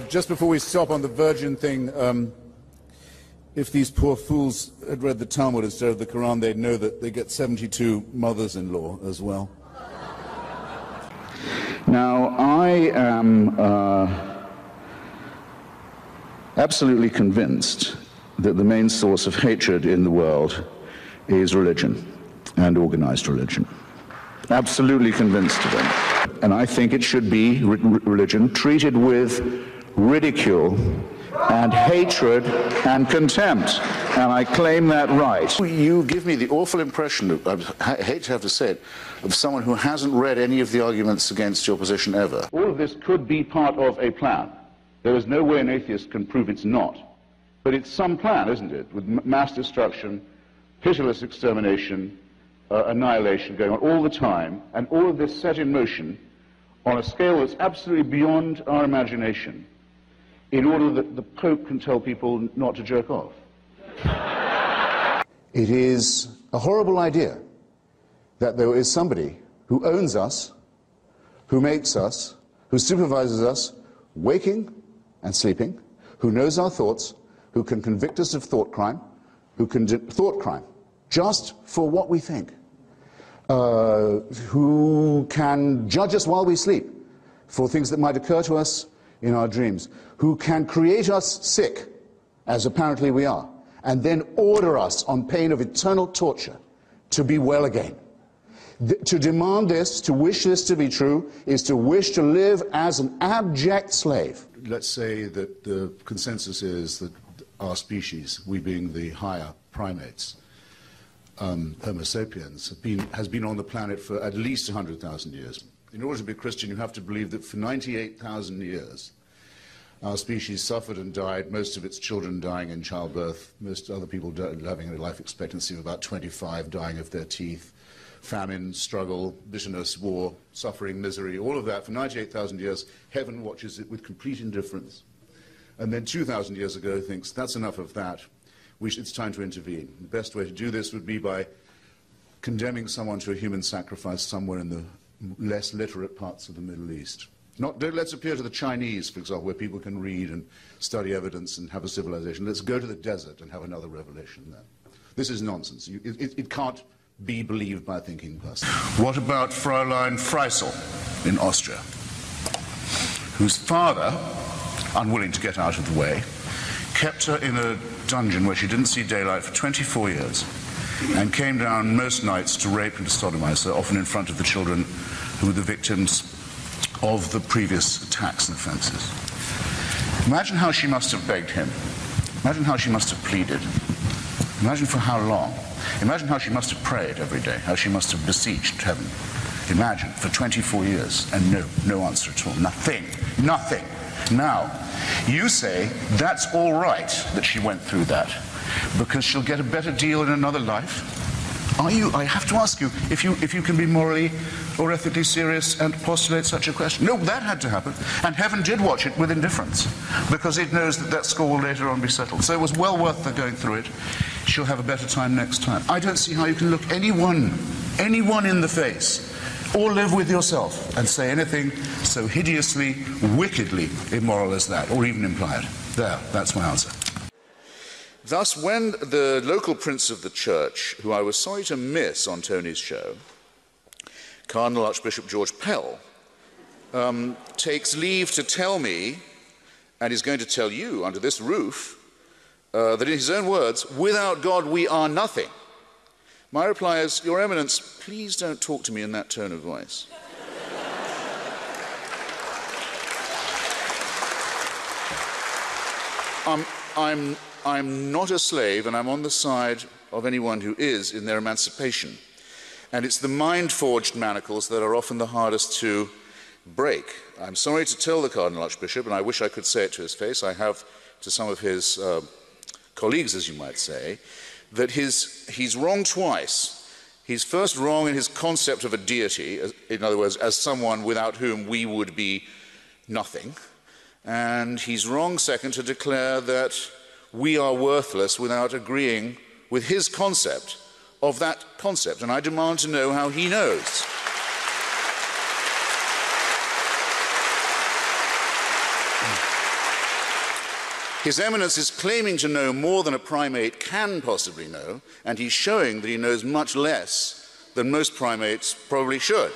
Just before we stop on the virgin thing, if these poor fools had read the Talmud instead of the Quran, they'd know that they get 72 mothers-in-law as well. Now, I am absolutely convinced that the main source of hatred in the world is religion and organized religion. Absolutely convinced of it. And I think it should be religion treated with ridicule and hatred and contempt. And I claim that right. You give me the awful impression, I hate to have to say it, of someone who hasn't read any of the arguments against your position ever. All of this could be part of a plan. There is no way an atheist can prove it's not. But it's some plan, isn't it? With mass destruction, pitiless extermination, annihilation going on all the time, and all of this set in motion on a scale that's absolutely beyond our imagination, in order that the Pope can tell people not to jerk off. It is a horrible idea that there is somebody who owns us, who makes us, who supervises us, waking and sleeping, who knows our thoughts, who can convict us of thought crime, thought crime, just for what we think, who can judge us while we sleep for things that might occur to us in our dreams, who can create us sick, as apparently we are, and then order us on pain of eternal torture to be well again. To demand this, to wish this to be true, is to wish to live as an abject slave. Let's say that the consensus is that our species, we being the higher primates, Homo sapiens, has been on the planet for at least 100,000 years. In order to be a Christian, you have to believe that for 98,000 years, our species suffered and died, most of its children dying in childbirth, most other people having a life expectancy of about 25, dying of their teeth, famine, struggle, bitterness, war, suffering, misery, all of that for 98,000 years. Heaven watches it with complete indifference. And then 2,000 years ago thinks, that's enough of that. It's time to intervene. The best way to do this would be by condemning someone to a human sacrifice somewhere in the less literate parts of the Middle East. Let's appeal to the Chinese, for example, where people can read and study evidence and have a civilization. Let's go to the desert and have another revelation there. This is nonsense. It can't be believed by a thinking person. What about Fräulein Freisel in Austria, whose father, unwilling to get out of the way, kept her in a dungeon where she didn't see daylight for 24 years and came down most nights to rape and to sodomize her, often in front of the children who were the victims of the previous attacks and offenses. Imagine how she must have begged him. Imagine how she must have pleaded. Imagine for how long. Imagine how she must have prayed every day, how she must have beseeched heaven. Imagine, for 24 years, and no answer at all. Nothing. Nothing. Now, you say that's all right that she went through that, because she'll get a better deal in another life? I have to ask you if you can be morally or ethically serious and postulate such a question. No, that had to happen, and heaven did watch it with indifference, because it knows that score will later on be settled. So it was well worth her going through it. She'll have a better time next time. I don't see how you can look anyone in the face, or live with yourself and say anything so hideously, wickedly immoral as that, or even imply it. There, that's my answer. Thus, when the local prince of the church, who I was sorry to miss on Tony's show, Cardinal Archbishop George Pell, takes leave to tell me, and is going to tell you under this roof, that in his own words, without God we are nothing. My reply is, Your Eminence, please don't talk to me in that tone of voice. I'm not a slave, and I'm on the side of anyone who is in their emancipation. And it's the mind-forged manacles that are often the hardest to break. I'm sorry to tell the Cardinal Archbishop, and I wish I could say it to his face, I have to some of his colleagues, as you might say, that he's wrong twice. He's first wrong in his concept of a deity, in other words, as someone without whom we would be nothing. And he's wrong, second, to declare that we are worthless without agreeing with his concept of that concept. And I demand to know how he knows. His Eminence is claiming to know more than a primate can possibly know, and he's showing that he knows much less than most primates probably should.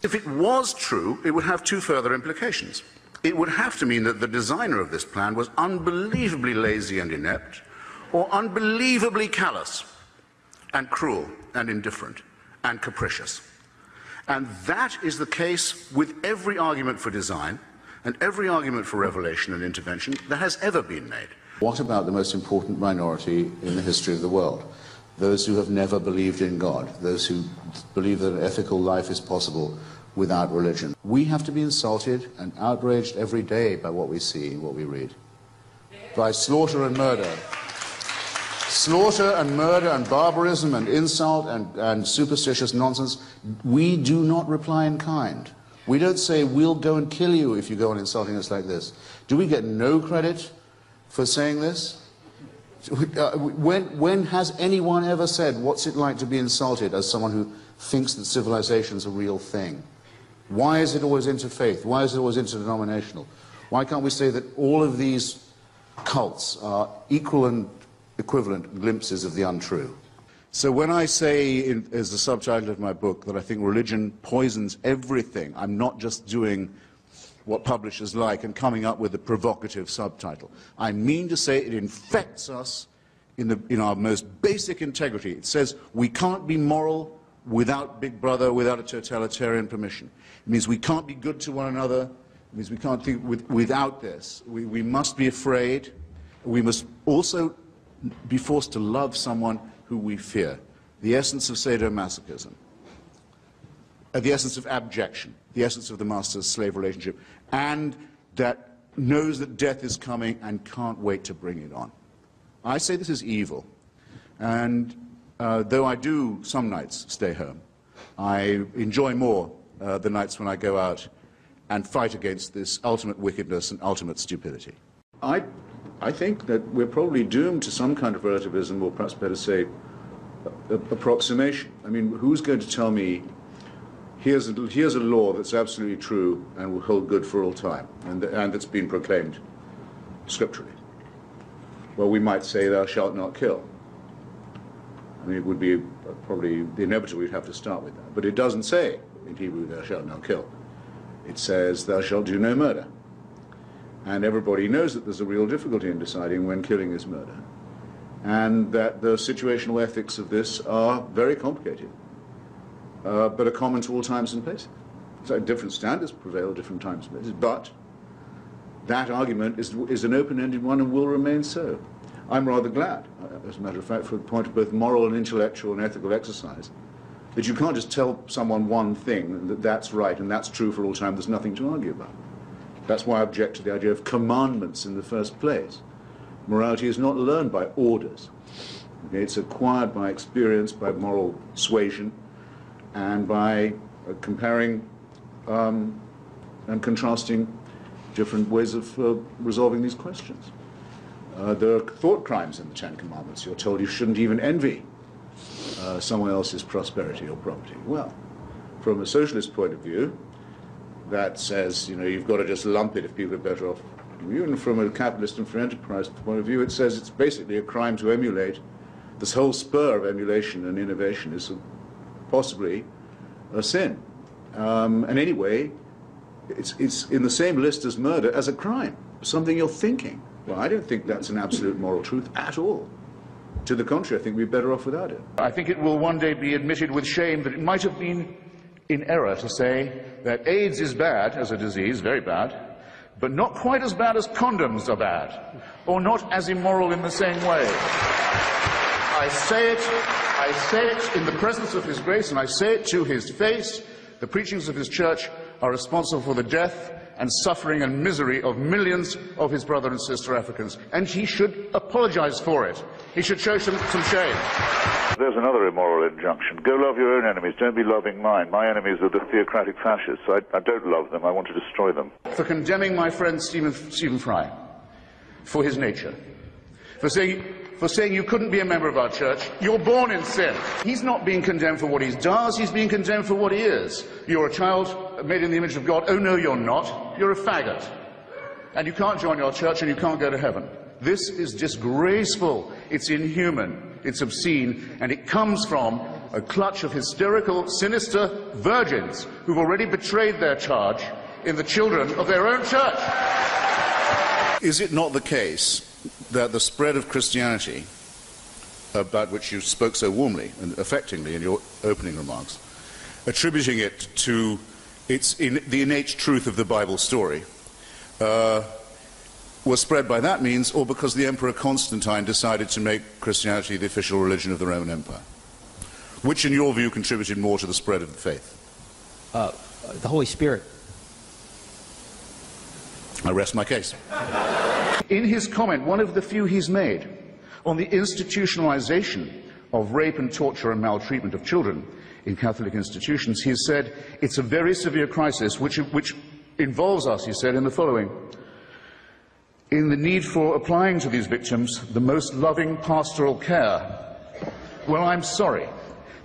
If it was true, it would have two further implications. It would have to mean that the designer of this plan was unbelievably lazy and inept, or unbelievably callous and cruel and indifferent and capricious. And that is the case with every argument for design and every argument for revelation and intervention that has ever been made. What about the most important minority in the history of the world? Those who have never believed in God, those who believe that an ethical life is possible without religion. We have to be insulted and outraged every day by what we see and what we read. By slaughter and murder. Slaughter and murder and barbarism and insult and superstitious nonsense. We do not reply in kind. We don't say, we'll go and kill you if you go on insulting us like this. Do we get no credit for saying this? When has anyone ever said, what's it like to be insulted as someone who thinks that civilization's a real thing? Why is it always interfaith? Why is it always interdenominational? Why can't we say that all of these cults are equal and equivalent glimpses of the untrue? So when I say, as the subtitle of my book, that I think religion poisons everything, I'm not just doing what publishers like and coming up with a provocative subtitle. I mean to say it infects us in our most basic integrity. It says we can't be moral without Big Brother, without a totalitarian permission. It means we can't be good to one another. It means we can't think without this. We must be afraid. We must also be forced to love someone who we fear. The essence of sadomasochism. The essence of abjection. The essence of the master-slave relationship. And that knows that death is coming and can't wait to bring it on. I say this is evil. And though I do some nights stay home, I enjoy more the nights when I go out and fight against this ultimate wickedness and ultimate stupidity. I think that we're probably doomed to some kind of relativism, or perhaps better say, approximation. I mean, who's going to tell me, here's a law that's absolutely true and will hold good for all time, and that's been proclaimed scripturally? Well, we might say, thou shalt not kill. I mean, it would be probably the inevitable we'd have to start with that. But it doesn't say in Hebrew, thou shalt not kill. It says, thou shalt do no murder. And everybody knows that there's a real difficulty in deciding when killing is murder. And that the situational ethics of this are very complicated, but are common to all times and places. So different standards prevail at different times and places, but that argument is an open-ended one and will remain so. I'm rather glad, as a matter of fact, from the point of both moral and intellectual and ethical exercise, that you can't just tell someone one thing, and that that's right and that's true for all time, there's nothing to argue about. That's why I object to the idea of commandments in the first place. Morality is not learned by orders. Okay? It's acquired by experience, by moral suasion, and by comparing and contrasting different ways of resolving these questions. There are thought crimes in the Ten Commandments. You're told you shouldn't even envy someone else's prosperity or property. Well, from a socialist point of view, that says, you know, you've got to just lump it if people are better off. Even from a capitalist and free enterprise point of view, it says it's basically a crime to emulate. This whole spur of emulation and innovation is possibly a sin. And anyway, it's in the same list as murder as a crime, something you're thinking. Well, I don't think that's an absolute moral truth at all. To the contrary, I think we're better off without it. I think it will one day be admitted with shame that it might have been in error to say that AIDS is bad as a disease, very bad, but not quite as bad as condoms are bad, or not as immoral in the same way. I say it in the presence of His grace, and I say it to His face. The preachings of His church are responsible for the death and suffering and misery of millions of his brother and sister Africans, and he should apologize for it. He should show some shame. There's another immoral injunction. Go love your own enemies, don't be loving mine. My enemies are the theocratic fascists. I don't love them, I want to destroy them. For condemning my friend Stephen Fry for his nature, for saying you couldn't be a member of our church, you're born in sin. He's not being condemned for what he does, he's being condemned for what he is. You're a child made in the image of God. Oh no, you're not. You're a faggot. and you can't join your church, and you can't go to heaven. This is disgraceful, it's inhuman, it's obscene, and it comes from a clutch of hysterical, sinister virgins who've already betrayed their charge in the children of their own church. Is it not the case that the spread of Christianity, about which you spoke so warmly and affectingly in your opening remarks, attributing it to the innate truth of the Bible story, was spread by that means, or because the Emperor Constantine decided to make Christianity the official religion of the Roman Empire? Which, in your view, contributed more to the spread of the faith? The Holy Spirit. I rest my case. In his comment, one of the few he's made on the institutionalization of rape and torture and maltreatment of children in Catholic institutions, he said, it's a very severe crisis which involves us, he said, in the following: in the need for applying to these victims the most loving pastoral care. Well, I'm sorry.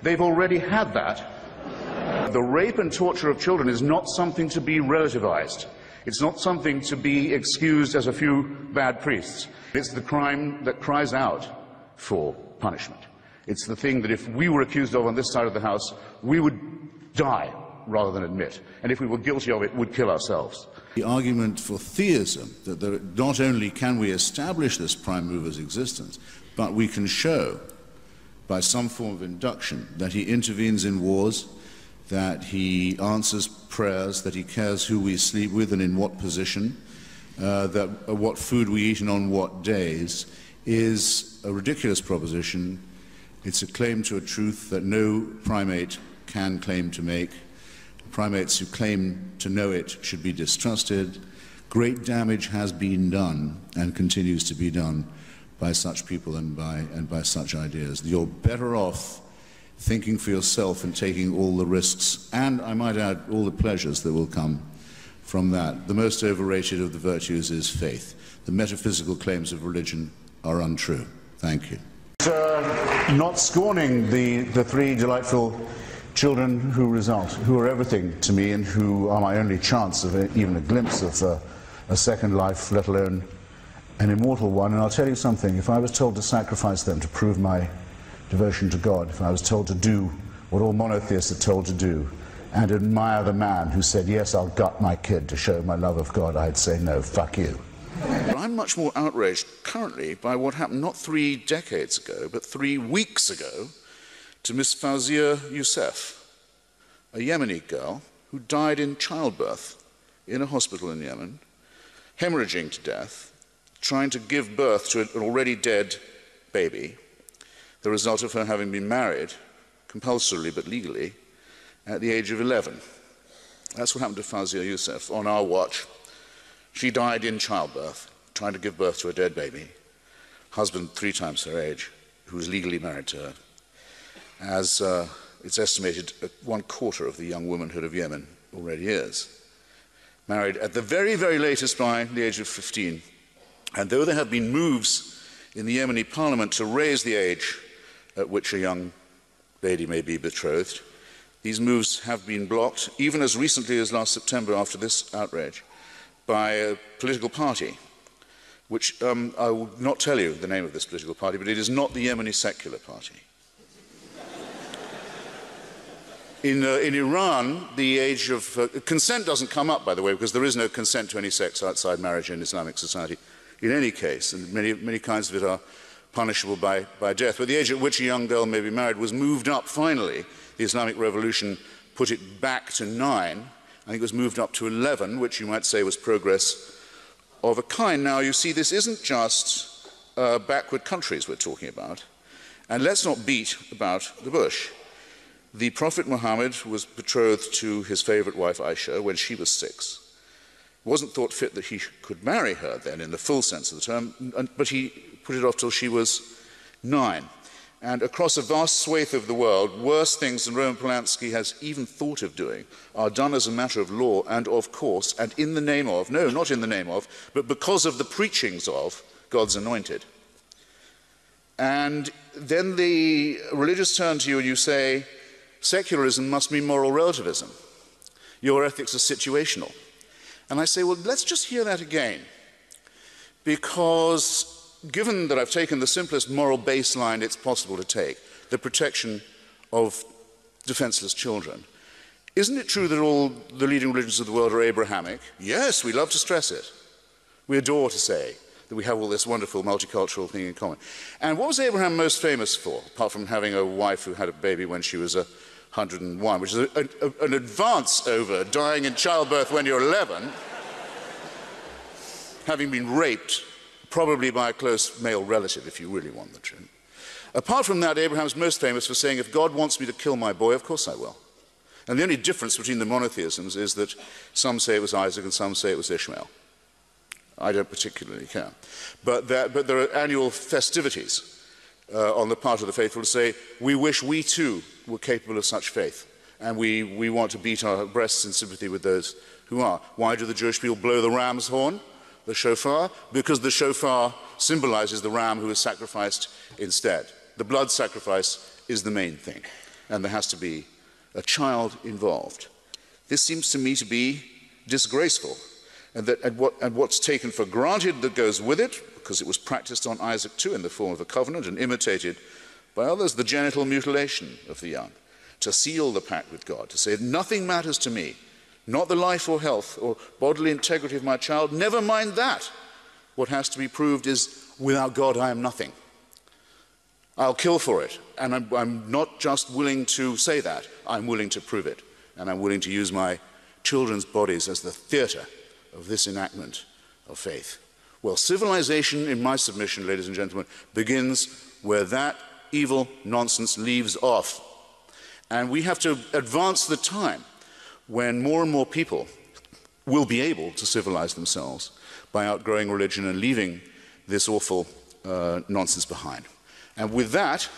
They've already had that. The rape and torture of children is not something to be relativized. It's not something to be excused as a few bad priests. It's the crime that cries out for punishment. It's the thing that if we were accused of on this side of the House, we would die rather than admit. And if we were guilty of it, would kill ourselves. The argument for theism, that not only can we establish this prime mover's existence, but we can show by some form of induction that he intervenes in wars, that he answers prayers, that he cares who we sleep with and in what position, what food we eat and on what days, is a ridiculous proposition. It's a claim to a truth that no primate can claim to make. Primates who claim to know it should be distrusted. Great damage has been done and continues to be done by such people and by such ideas. You're better off thinking for yourself and taking all the risks, and I might add, all the pleasures that will come from that. The most overrated of the virtues is faith. The metaphysical claims of religion are untrue. Thank you. Not scorning the three delightful children who are everything to me and who are my only chance of even a glimpse of a second life, let alone an immortal one. And I'll tell you something, if I was told to sacrifice them to prove my devotion to God, if I was told to do what all monotheists are told to do, and admire the man who said, yes, I'll gut my kid to show my love of God, I'd say, no, fuck you. I'm much more outraged currently by what happened not 3 decades ago, but 3 weeks ago to Miss Fawzia Youssef, a Yemeni girl who died in childbirth in a hospital in Yemen, hemorrhaging to death, trying to give birth to an already dead baby, the result of her having been married, compulsorily but legally, at the age of 11. That's what happened to Fawzia Youssef on our watch. She died in childbirth, trying to give birth to a dead baby. Husband 3 times her age, who was legally married to her. As it's estimated, 1/4 of the young womanhood of Yemen already is. Married at the very, very latest by the age of 15. And though there have been moves in the Yemeni parliament to raise the age at which a young lady may be betrothed, these moves have been blocked, even as recently as last September after this outrage, by a political party, which I will not tell you the name of this political party, but it is not the Yemeni Secular Party. In Iran, the age of consent doesn't come up, by the way, because there is no consent to any sex outside marriage in Islamic society in any case, and many kinds of it are punishable by death. But the age at which a young girl may be married was moved up finally. The Islamic Revolution put it back to 9. I think it was moved up to 11, which you might say was progress of a kind. Now, you see, this isn't just backward countries we're talking about. And let's not beat about the bush. The Prophet Muhammad was betrothed to his favorite wife Aisha when she was 6. It wasn't thought fit that he could marry her then in the full sense of the term, but he put it off till she was 9. And across a vast swathe of the world, worse things than Roman Polanski has even thought of doing are done as a matter of law and of course, and in the name of, no, not in the name of, but because of the preachings of God's anointed. And then the religious turn to you and you say, secularism must mean moral relativism. Your ethics are situational. And I say, well, let's just hear that again. because given that I've taken the simplest moral baseline it's possible to take, the protection of defenseless children, isn't it true that all the leading religions of the world are Abrahamic? Yes, we love to stress it. We adore to say that we have all this wonderful multicultural thing in common. And what was Abraham most famous for, apart from having a wife who had a baby when she was 101, which is an advance over dying in childbirth when you're 11, having been raped, probably by a close male relative, if you really want the truth. Apart from that, Abraham's most famous for saying, if God wants me to kill my boy, of course I will. And the only difference between the monotheisms is that some say it was Isaac and some say it was Ishmael. I don't particularly care. But there are annual festivities on the part of the faithful to say, we wish we too were capable of such faith. And we want to beat our breasts in sympathy with those who are. Why do the Jewish people blow the ram's horn, the shofar? Because the shofar symbolizes the ram who is sacrificed instead. The blood sacrifice is the main thing. And there has to be a child involved. This seems to me to be disgraceful. And what's taken for granted that goes with it, because it was practiced on Isaac too in the form of a covenant and imitated by others, the genital mutilation of the young, to seal the pact with God, to say nothing matters to me, not the life or health or bodily integrity of my child, never mind that. What has to be proved is, without God I am nothing. I'll kill for it, and I'm not just willing to say that, I'm willing to prove it, and I'm willing to use my children's bodies as the theatre of this enactment of faith. Well, civilization, in my submission, ladies and gentlemen, begins where that evil nonsense leaves off. And we have to advance the time when more and more people will be able to civilize themselves by outgrowing religion and leaving this awful nonsense behind. And with that,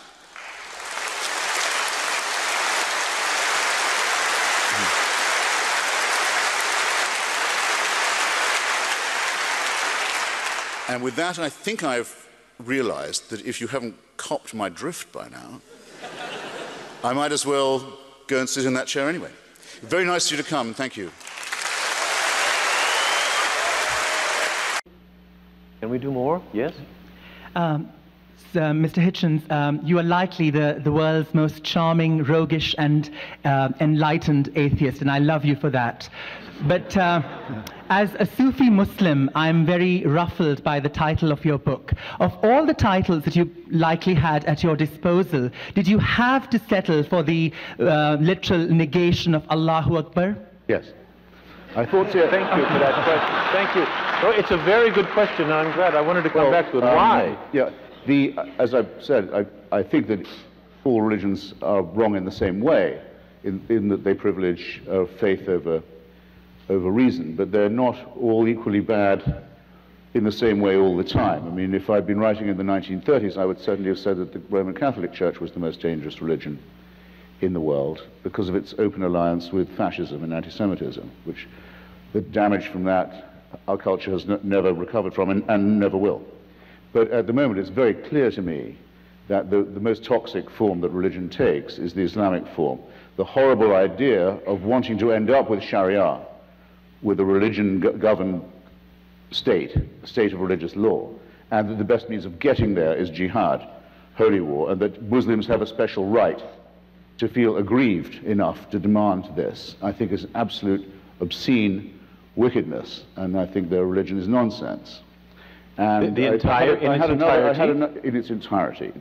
I think I've realized that if you haven't copped my drift by now, I might as well go and sit in that chair anyway. Very nice of you to come. Thank you. Can we do more? Yes? Mr. Hitchens, you are likely the world's most charming, roguish, and enlightened atheist, and I love you for that. But as a Sufi Muslim, I'm very ruffled by the title of your book. Of all the titles that you likely had at your disposal, did you have to settle for the literal negation of Allahu Akbar? Yes. I thought so. Thank you for that question. Thank you. Oh, it's a very good question, and I'm glad. I wanted to come back to it. Why? Yeah. As I've said, I think that all religions are wrong in the same way, in that they privilege faith over reason, but they're not all equally bad in the same way all the time. I mean, if I'd been writing in the 1930s, I would certainly have said that the Roman Catholic Church was the most dangerous religion in the world because of its open alliance with fascism and anti-Semitism, which the damage from that our culture has never recovered from and never will. But at the moment, it's very clear to me that the most toxic form that religion takes is the Islamic form. The horrible idea of wanting to end up with Sharia, with a religion-governed state, a state of religious law, and that the best means of getting there is jihad, holy war, and that Muslims have a special right to feel aggrieved enough to demand this, I think is absolute obscene wickedness, and I think their religion is nonsense. And in its entirety.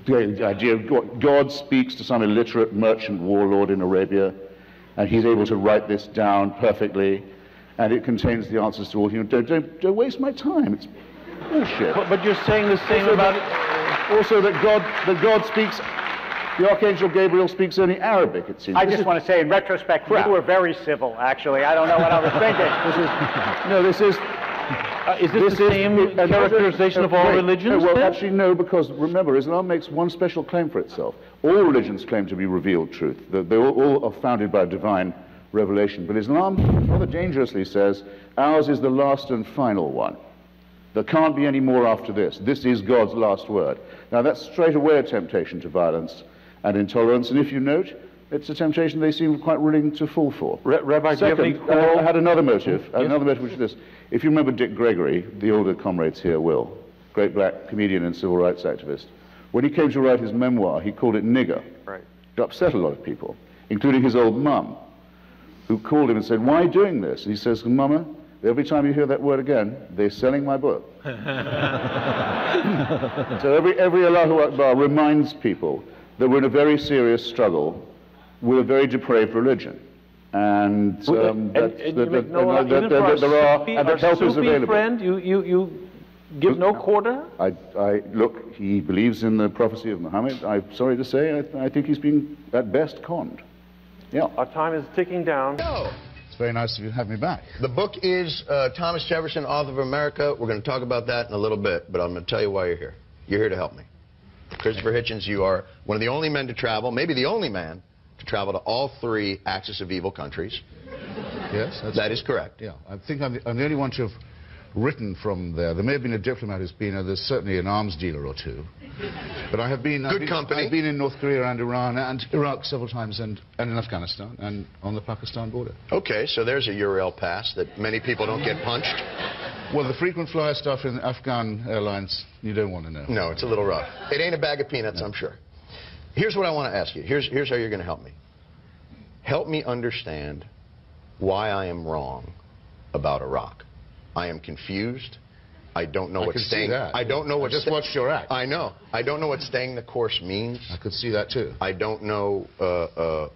The idea of God speaks to some illiterate merchant warlord in Arabia, and he's able to write this down perfectly, and it contains the answers to all human. Don't waste my time. It's bullshit. But you're saying the same about it. Also, that God speaks. The Archangel Gabriel speaks only Arabic, it seems. I just want to say, in retrospect, you were very civil, actually. I don't know what I was thinking. Is this the same characterization of all religions? Well, actually, no, because remember, Islam makes one special claim for itself. All religions claim to be revealed truth. They all are founded by divine revelation. But Islam rather dangerously says, ours is the last and final one. There can't be any more after this. This is God's last word. Now, that's straight away a temptation to violence and intolerance. And if you note, It's a temptation they seem quite willing to fall for. Rabbi, do you have any Second, I had another motive. Another motive, which is this. If you remember Dick Gregory, the older comrades here will, great black comedian and civil rights activist, when he came to write his memoir, he called it nigger. Right. It upset a lot of people, including his old mum, who called him and said, "Why are you doing this?" And he says, "Mama, every time you hear that word again, they're selling my book." So every Allahu Akbar reminds people that we're in a very serious struggle with a very depraved religion. And there are help is available. Friend, you give no quarter? Look, he believes in the prophecy of Muhammad. I'm sorry to say, I think he's been, at best, conned. Yeah. Our time is ticking down. It's very nice of you to have me back. The book is Thomas Jefferson, Author of America. We're going to talk about that in a little bit, but I'm going to tell you why you're here. You're here to help me. Christopher Hitchens, you are one of the only men to travel, maybe the only man, to travel to all 3 axis of evil countries. Yes, that is correct. Yeah, I think I'm the only one to have written from there. There may have been a diplomat who's been, there's certainly an arms dealer or two. But I've been in North Korea and Iran and Iraq several times, and in Afghanistan and on the Pakistan border. Okay, so there's a Uriel pass that many people don't get punched. Well, the frequent flyer stuff in Afghan airlines, you don't want to know. No, it's a little rough. It ain't a bag of peanuts, no. I'm sure. Here's what I want to ask you. Here's how you're going to help me. Help me understand why I am wrong about Iraq. I am confused. I don't know what staying. I don't know what. I just watched your act. I know. I don't know what staying the course means. I could see that too. I don't know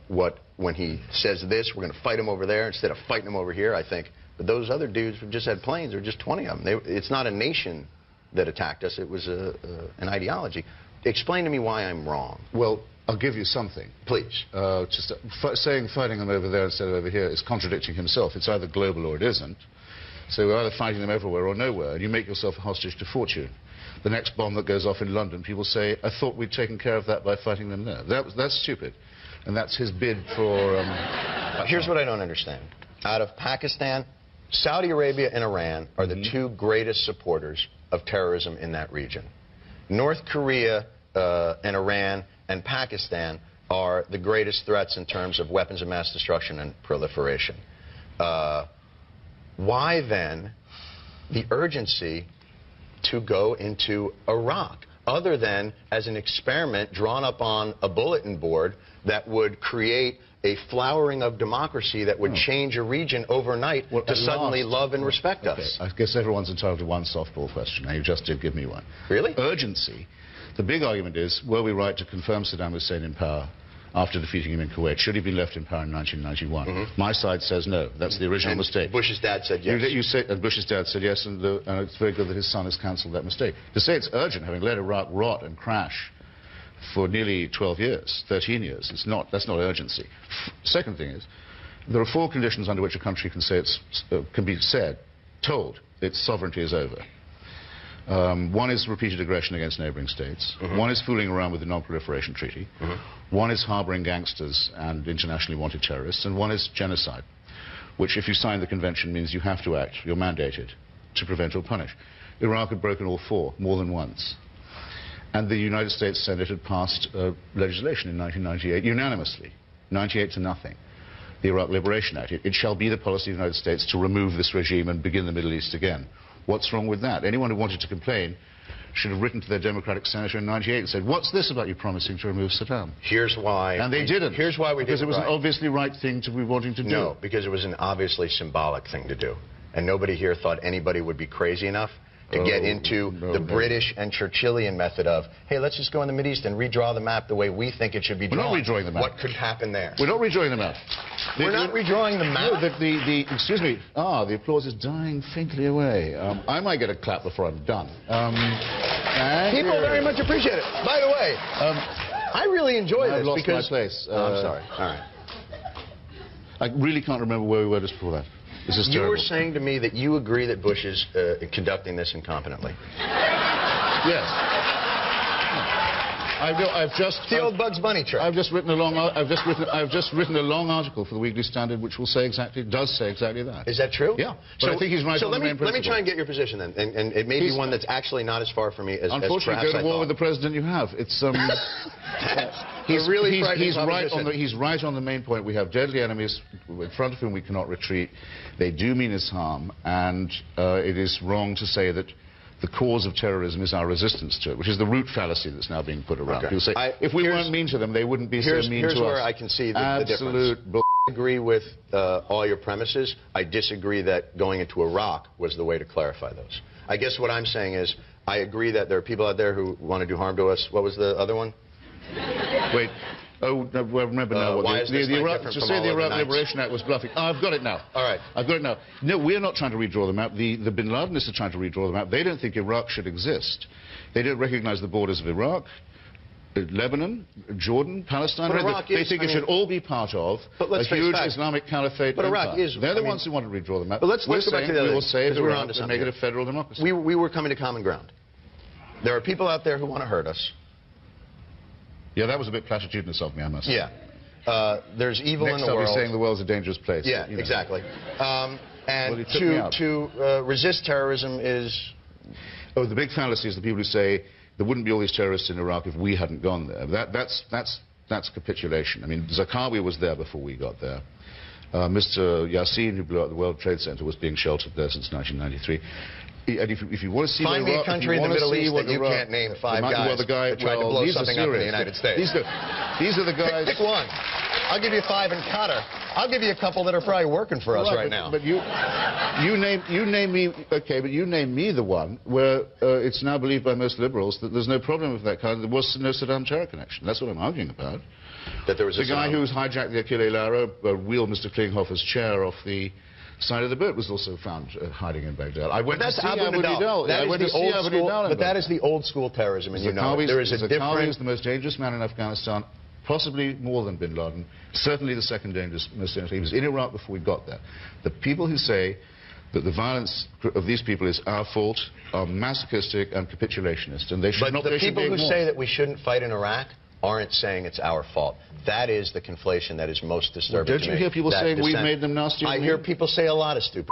what when he says this, we're going to fight him over there instead of fighting him over here. I think, but those other dudes who just had planes, there were just 20 of them. It's not a nation that attacked us. It was an ideology. Explain to me why I'm wrong. Well, I'll give you something. Please. Just saying fighting them over there instead of over here is contradicting himself. It's either global or it isn't. So we're either fighting them everywhere or nowhere, and you make yourself a hostage to fortune. The next bomb that goes off in London, people say, I thought we'd taken care of that by fighting them there. That's stupid. And that's his bid for... Here's what I don't understand. Out of Pakistan, Saudi Arabia and Iran are the 2 greatest supporters of terrorism in that region. North Korea and Iran and Pakistan are the greatest threats in terms of weapons of mass destruction and proliferation. Why then the urgency to go into Iraq, other than as an experiment drawn up on a bulletin board that would create a flowering of democracy that would change a region overnight to suddenly love and respect us? I guess everyone's entitled to one softball question. Now, you just did give me one. Really? Urgency. The big argument is, were we right to confirm Saddam Hussein in power after defeating him in Kuwait? Should he be left in power in 1991? My side says no. That's the original mistake. Bush's dad said yes. And Bush's dad said yes, and it's very good that his son has cancelled that mistake. To say it's urgent, having let Iraq rot and crash for nearly 12 years, 13 years, that's not urgency. Second thing is, there are 4 conditions under which a country can say told its sovereignty is over. One is repeated aggression against neighboring states. One is fooling around with the Non-Proliferation Treaty. One is harboring gangsters and internationally wanted terrorists. And one is genocide, which, if you sign the convention, means you have to act, you're mandated, to prevent or punish. Iraq had broken all 4, more than once. And the United States Senate had passed legislation in 1998 unanimously, 98 to nothing, the Iraq Liberation Act. It shall be the policy of the United States to remove this regime and begin the Middle East again. What's wrong with that? Anyone who wanted to complain should have written to their Democratic senator in 98 and said, what's this about you promising to remove Saddam? Here's why. And they didn't. Here's why we didn't. Because it was an obviously right thing to be wanting to do. No, because it was an obviously symbolic thing to do. And nobody here thought anybody would be crazy enough to get into the British and Churchillian method of, hey, let's just go in the Mideast and redraw the map the way we think it should be drawn. We're not redrawing the map. What could happen there? We're not redrawing the map. We're not redrawing the map? No, excuse me. The applause is dying faintly away. I might get a clap before I'm done. People very much appreciate it. By the way, I really enjoy this because... I've lost my place. I'm sorry. All right. I really can't remember where we were just before that. This is terrible. You were saying to me that you agree that Bush is conducting this incompetently. Yes. I've just the old Bugs Bunny trick. I've just written a long article for the Weekly Standard, which does say exactly that. Is that true? Yeah. But I think he's right on the main principle. Let me try and get your position then, and it may be one that's actually not as far from me as unfortunately, go to war with the president you have. It's he's right on the main point. We have deadly enemies in front of whom we cannot retreat. They do mean us harm, and it is wrong to say that the cause of terrorism is our resistance to it, which is the root fallacy that's now being put around. People say, if we weren't mean to them, they wouldn't be so mean to us. Here's where I can see the difference. I agree with all your premises. I disagree that going into Iraq was the way to clarify those. I guess what I'm saying is, I agree that there are people out there who want to do harm to us. What was the other one? Wait. Oh, no, well, remember now. Why is this different from all the Iraq other nights? Liberation Act was bluffing. Oh, I've got it now. All right. I've got it now. No, we're not trying to redraw the map. The Bin Ladenists are trying to redraw the map. They don't think Iraq should exist. They don't recognize the borders of Iraq, Lebanon, Jordan, Palestine. They think it should all be part of a huge Islamic caliphate. But Iraq is. They're the ones who want to redraw the map. But let's go back to the other. We will save Iraq and make it a federal democracy. We were coming to common ground. There are people out there who want to hurt us. Yeah, that was a bit platitudinous of me, I must say. Yeah. There's evil in the world. Next I'll be saying the world's a dangerous place. Yeah, exactly. And to resist terrorism is... Oh, the big fallacy is the people who say there wouldn't be all these terrorists in Iraq if we hadn't gone there. That's capitulation. I mean, Zarqawi was there before we got there. Mr. Yassin, who blew up the World Trade Center, was being sheltered there since 1993. And if you want to see Find me a country in the Middle East that you can't name 5 guys that tried to blow something up in the United States. These are the guys... Pick one. I'll give you 5 in Qatar. I'll give you a couple that are probably working for us right now. But you name me... Okay, but you name me the one where it's now believed by most liberals that there's no problem with that kind. There was no Saddam-Terror connection. That's what I'm arguing about. That there was the guy who's hijacked the Achille Lauro, wheeled Mr. Klinghoffer's chair off the side of the boat, was also found hiding in Baghdad. I went to see Abu Nidal. But that is the old school terrorism, and you know there is a different... Zarqawi is the most dangerous man in Afghanistan, possibly more than bin Laden, certainly the second most dangerous. He was in Iraq before we got there. The people who say that the violence of these people is our fault are masochistic and capitulationist, and they should not... But the people who say that we shouldn't fight in Iraq aren't saying it's our fault. That is the conflation that is most disturbing to me. Don't you hear people saying we've made them nasty? I hear people say a lot of stupid.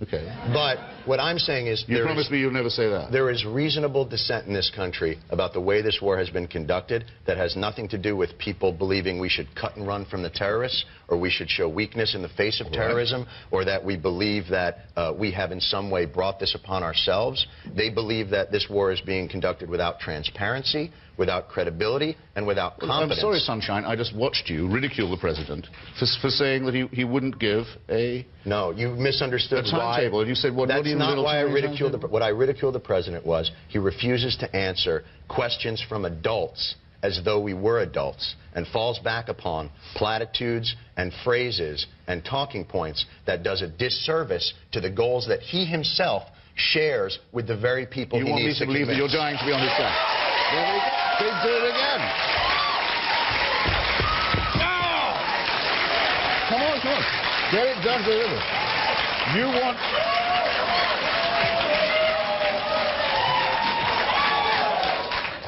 Okay. But what I'm saying is... You promise me you'll never say that. There is reasonable dissent in this country about the way this war has been conducted that has nothing to do with people believing we should cut and run from the terrorists, or we should show weakness in the face of terrorism, or that we believe that we have in some way brought this upon ourselves. They believe that this war is being conducted without transparency, without credibility, and without competence. I'm sorry, Sunshine, I just watched you ridicule the president for saying that he wouldn't give a... No, you misunderstood timetable. And you said, what, that's what do you not why I ridiculed what I ridiculed the president was he refuses to answer questions from adults as though we were adults, and falls back upon platitudes and phrases and talking points that does a disservice to the goals that he himself shares with the very people he needs to convince. You want me to believe that you're dying to be on his side? Please do it again. No! Come on. Get it done, deliver.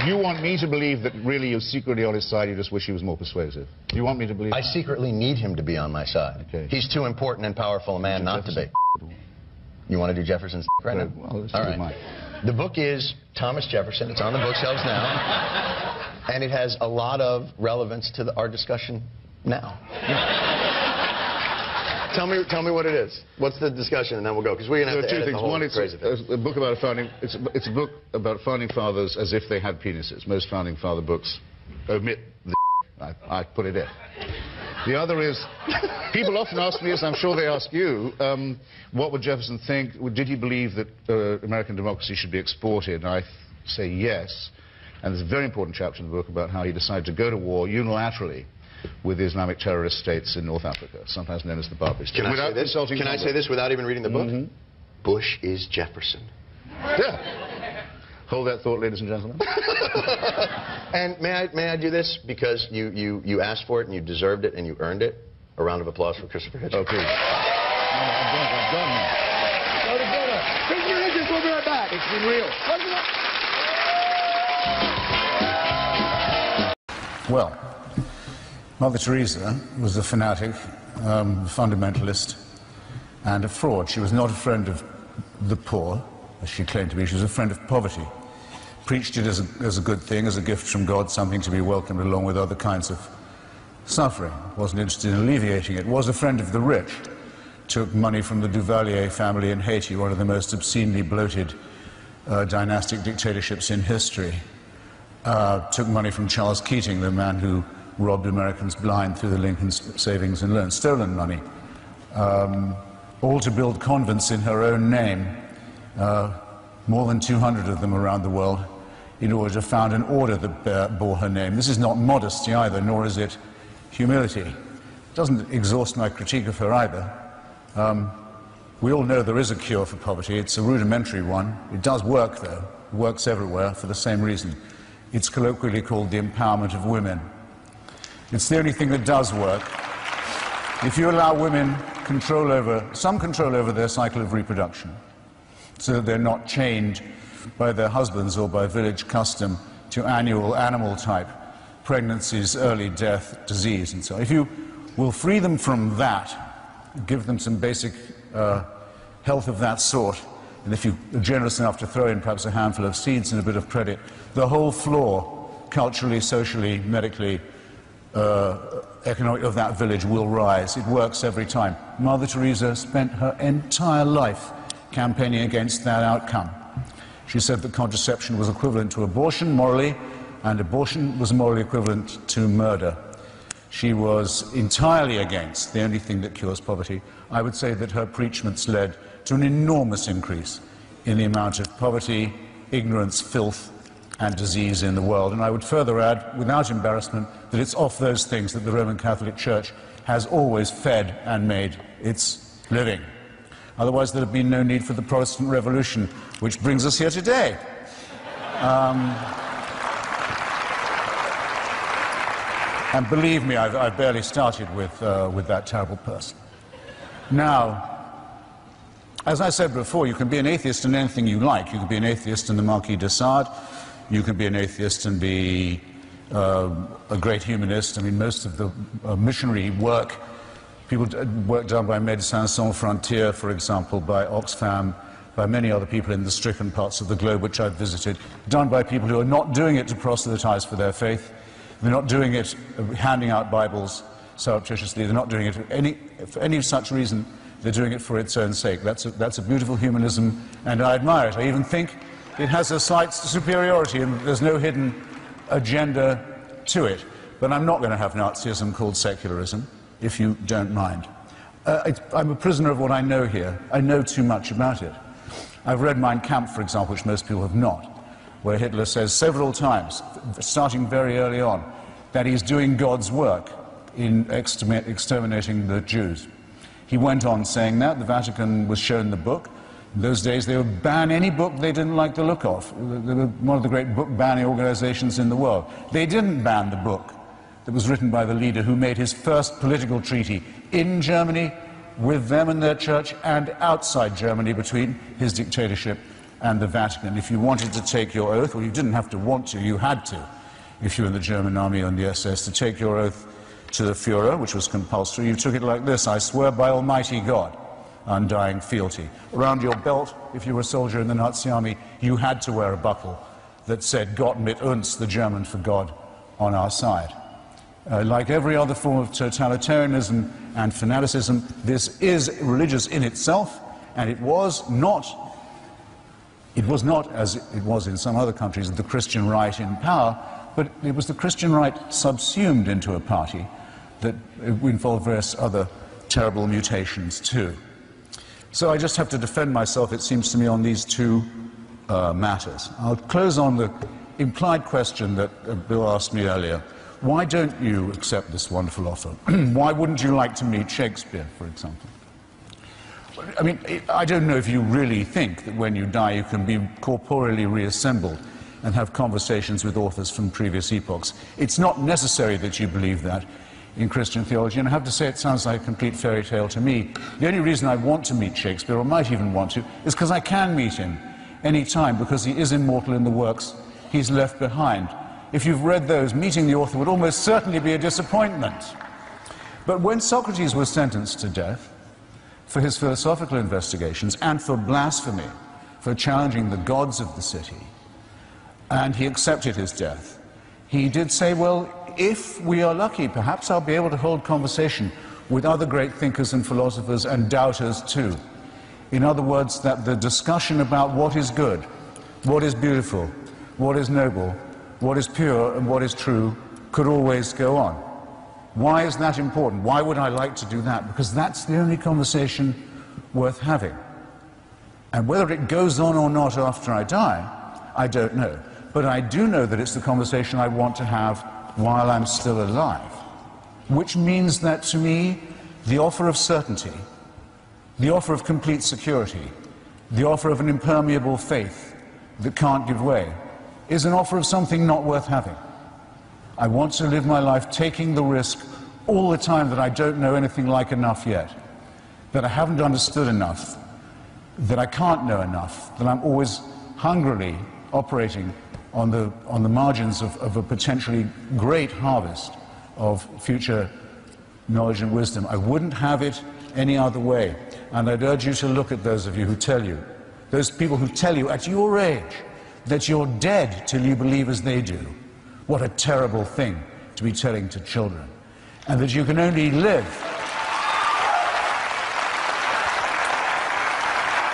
You want me to believe that really you're secretly on his side, you just wish he was more persuasive. You want me to believe I secretly need him to be on my side. Okay. He's too important and powerful a man not to be. You want to do Jefferson's right now? Well, all right. The book is Thomas Jefferson. It's on the bookshelves now. And it has a lot of relevance to our discussion now. Tell me what it is. What's the discussion, and then we'll go, because we're going to have to edit the whole crazy thing. It's a book about it's a book about founding fathers as if they had penises. Most founding father books omit the I put it in. The other is, people often ask me, as I'm sure they ask you, what would Jefferson think? Did he believe that American democracy should be exported? And I say yes. And there's a very important chapter in the book about how he decided to go to war unilaterally with the Islamic terrorist states in North Africa, sometimes known as the Barbary States. Can I say this without even reading the book? Mm-hmm. Bush is Jefferson. Yeah. Hold that thought, ladies and gentlemen. And may I do this? Because you asked for it and you deserved it and you earned it. A round of applause for Christopher Hitchens. Oh, please. I'm done now. Go together. Christopher Hitchens, we'll be right back. It's been real. Well, Mother Teresa was a fanatic, fundamentalist, and a fraud. She was not a friend of the poor, as she claimed to be. She was a friend of poverty. Preached it as a good thing, as a gift from God, something to be welcomed along with other kinds of suffering. Wasn't interested in alleviating it. Was a friend of the rich. Took money from the Duvalier family in Haiti, one of the most obscenely bloated dynastic dictatorships in history. Took money from Charles Keating, the man who robbed Americans blind through the Lincoln Savings and Loan. Stolen money. All to build convents in her own name, more than 200 of them around the world, in order to found an order that bore her name. This is not modesty either, nor is it humility. It doesn't exhaust my critique of her either. We all know there is a cure for poverty. It's a rudimentary one. It does work, though. It works everywhere for the same reason. It's colloquially called the empowerment of women. It's the only thing that does work. If you allow women some control over their cycle of reproduction, so that they're not chained by their husbands or by village custom to annual animal-type pregnancies, early death, disease, and so on. If you will free them from that, give them some basic health of that sort, and if you're generous enough to throw in perhaps a handful of seeds and a bit of credit, the whole floor, culturally, socially, medically, economic, of that village will rise. It works every time. Mother Teresa spent her entire life campaigning against that outcome. She said that contraception was equivalent to abortion morally, and abortion was morally equivalent to murder. She was entirely against the only thing that cures poverty. I would say that her preachments led to an enormous increase in the amount of poverty, ignorance, filth, and disease in the world. And I would further add, without embarrassment, that it's off those things that the Roman Catholic Church has always fed and made its living. Otherwise, there would have been no need for the Protestant Revolution, which brings us here today. And believe me, I've barely started with that terrible person. Now, as I said before, you can be an atheist in anything you like. You can be an atheist in the Marquis de Sade. You can be an atheist and be a great humanist. I mean, most of the missionary work, work done by Médecins Sans Frontières, for example, by Oxfam, by many other people in the stricken parts of the globe which I've visited, done by people who are not doing it to proselytize for their faith. They're not doing it handing out Bibles surreptitiously. They're not doing it for any such reason. They're doing it for its own sake. That's a beautiful humanism, and I admire it. I even think it has a slight superiority, and there's no hidden agenda to it. But I'm not going to have Nazism called secularism, if you don't mind. I'm a prisoner of what I know here. I know too much about it. I've read Mein Kampf, for example, which most people have not, where Hitler says several times, starting very early on, that he's doing God's work in exterminating the Jews. He went on saying that. The Vatican was shown the book. In those days, they would ban any book they didn't like the look of. They were one of the great book banning organizations in the world. They didn't ban the book that was written by the leader who made his first political treaty in Germany with them and their church, and outside Germany between his dictatorship and the Vatican. If you wanted to take your oath, well, you didn't have to want to, you had to, if you were in the German army or in the SS, to take your oath to the Führer, which was compulsory. You took it like this: I swear by Almighty God, undying fealty. Around your belt, if you were a soldier in the Nazi army, you had to wear a buckle that said Gott mit uns, the German for God on our side. Like every other form of totalitarianism and fanaticism, this is religious in itself, and it was not, as it was in some other countries, the Christian right in power, but it was the Christian right subsumed into a party that involved various other terrible mutations too. So I just have to defend myself, it seems to me, on these two matters. I'll close on the implied question that Bill asked me earlier. Why don't you accept this wonderful offer? Why wouldn't you like to meet Shakespeare, for example? I mean, I don't know if you really think that when you die you can be corporeally reassembled and have conversations with authors from previous epochs. It's not necessary that you believe that in Christian theology, and I have to say it sounds like a complete fairy tale to me. The only reason I want to meet Shakespeare, or might even want to, is because I can meet him any time, because he is immortal in the works he's left behind. if you've read those, meeting the author would almost certainly be a disappointment. But when Socrates was sentenced to death for his philosophical investigations and for blasphemy, for challenging the gods of the city, and he accepted his death, he did say, well, if we are lucky, perhaps I'll be able to hold conversation with other great thinkers and philosophers and doubters too. In other words, that the discussion about what is good, what is beautiful, what is noble, what is pure and what is true could always go on. Why is that important? Why would I like to do that? Because that's the only conversation worth having. And whether it goes on or not after I die, I don't know. But I do know that it's the conversation I want to have while I'm still alive. Which means that to me, the offer of certainty, the offer of complete security, the offer of an impermeable faith that can't give way, is an offer of something not worth having. I want to live my life taking the risk all the time that I don't know anything like enough yet, that I haven't understood enough, that I can't know enough, that I'm always hungrily operating on the margins of a potentially great harvest of future knowledge and wisdom. I wouldn't have it any other way. And I'd urge you to look at those of you who tell you, those people who tell you at your age that you're dead till you believe as they do. What a terrible thing to be telling to children. And that you can only live,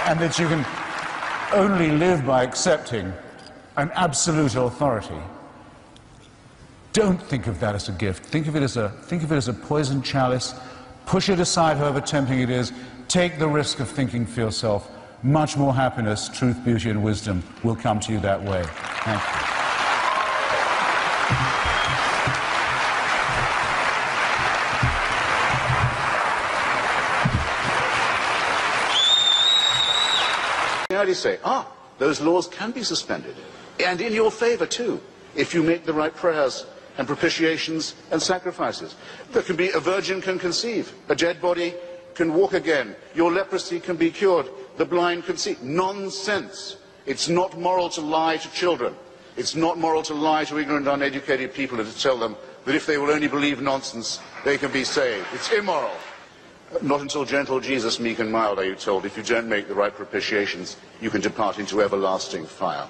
and that you can only live by accepting an absolute authority. Don't think of that as a gift. Think of it as a poisoned chalice. Push it aside, however tempting it is. Take the risk of thinking for yourself. Much more happiness, truth, beauty, and wisdom will come to you that way. Thank you. You say, those laws can be suspended, and in your favor too, if you make the right prayers and propitiations and sacrifices. There can be, a virgin can conceive, a dead body can walk again, your leprosy can be cured, the blind can see. Nonsense. It's not moral to lie to children. It's not moral to lie to ignorant, uneducated people and to tell them that if they will only believe nonsense, they can be saved. It's immoral. Not until gentle Jesus, meek and mild, are you told, if you don't make the right propitiations, you can depart into everlasting fire.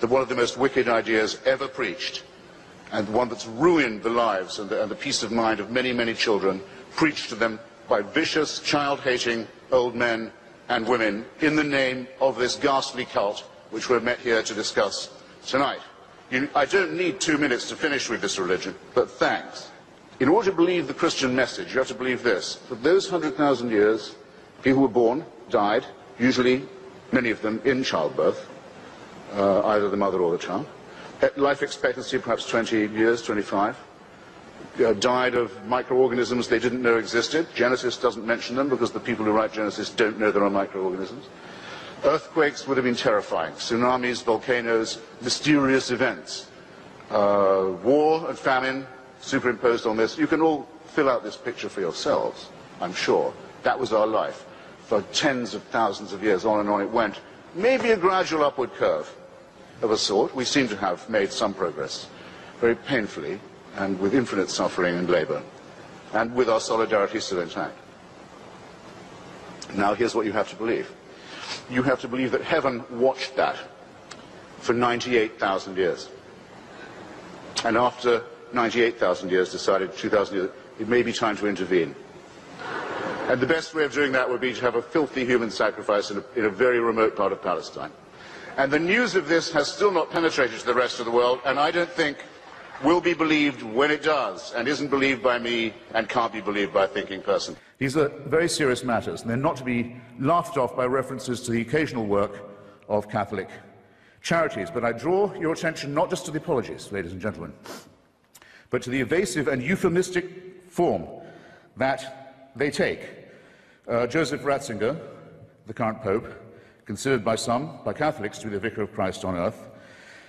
That one of the most wicked ideas ever preached, and one that's ruined the lives and the peace of mind of many, many children, preached to them by vicious, child-hating old men and women in the name of this ghastly cult which we're met here to discuss tonight. I don't need 2 minutes to finish with this religion, but thanks. In order to believe the Christian message, you have to believe this: that those 100,000 years, people were born, died, usually, many of them, in childbirth, either the mother or the child. At life expectancy, perhaps 20 years, 25. Died of microorganisms they didn't know existed. Genesis doesn't mention them because the people who write Genesis don't know there are microorganisms. Earthquakes would have been terrifying. Tsunamis, volcanoes, mysterious events. War and famine superimposed on this. You can all fill out this picture for yourselves, I'm sure. That was our life. For tens of thousands of years, on and on it went. Maybe a gradual upward curve of a sort. We seem to have made some progress, very painfully, and with infinite suffering and labor, and with our solidarity still intact. Now here's what you have to believe. You have to believe that heaven watched that for 98,000 years. And after 98,000 years decided 2,000 years, it may be time to intervene. And the best way of doing that would be to have a filthy human sacrifice in a very remote part of Palestine. And the news of this has still not penetrated to the rest of the world, and I don't think will be believed when it does, and isn't believed by me and can't be believed by a thinking person. These are very serious matters, and they're not to be laughed off by references to the occasional work of Catholic charities. But I draw your attention not just to the apologies, ladies and gentlemen, but to the evasive and euphemistic form that they take. Joseph Ratzinger, the current Pope, considered by some, by Catholics, to be the Vicar of Christ on earth,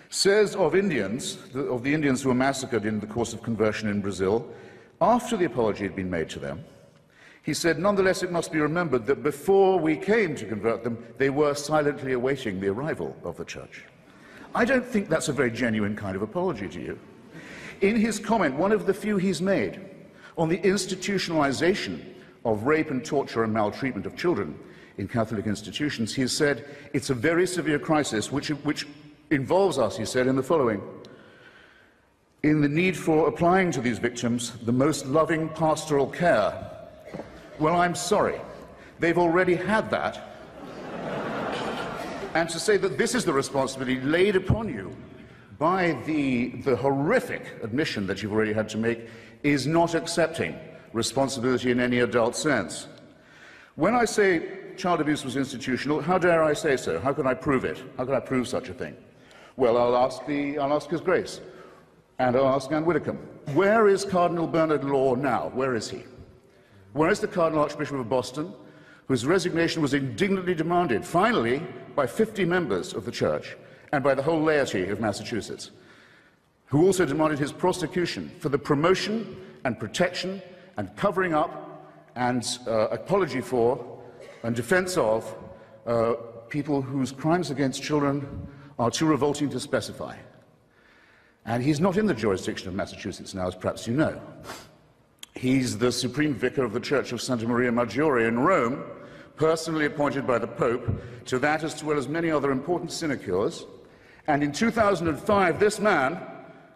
says of the Indians who were massacred in the course of conversion in Brazil, after the apology had been made to them, he said, nonetheless, it must be remembered that before we came to convert them, they were silently awaiting the arrival of the church. I don't think that's a very genuine kind of apology to you. In his comment, one of the few he's made on the institutionalization of rape and torture and maltreatment of children in Catholic institutions, he has said it's a very severe crisis which involves us, he said, in the following: in the need for applying to these victims the most loving pastoral care. Well, I'm sorry. They've already had that. And to say that this is the responsibility laid upon you by the horrific admission that you've already had to make is not accepting responsibility in any adult sense. When I say child abuse was institutional, how dare I say so? How can I prove it? How can I prove such a thing? Well, I'll ask His Grace, and I'll ask Anne Widdecombe. Where is Cardinal Bernard Law now? Where is he? Where is the Cardinal Archbishop of Boston, whose resignation was indignantly demanded, finally, by 50 members of the Church and by the whole laity of Massachusetts, who also demanded his prosecution for the promotion and protection and covering up and apology for and defense of people whose crimes against children are too revolting to specify. And he's not in the jurisdiction of Massachusetts now, as perhaps you know. He's the Supreme Vicar of the Church of Santa Maria Maggiore in Rome, personally appointed by the Pope to that as well as many other important sinecures. And in 2005, this man,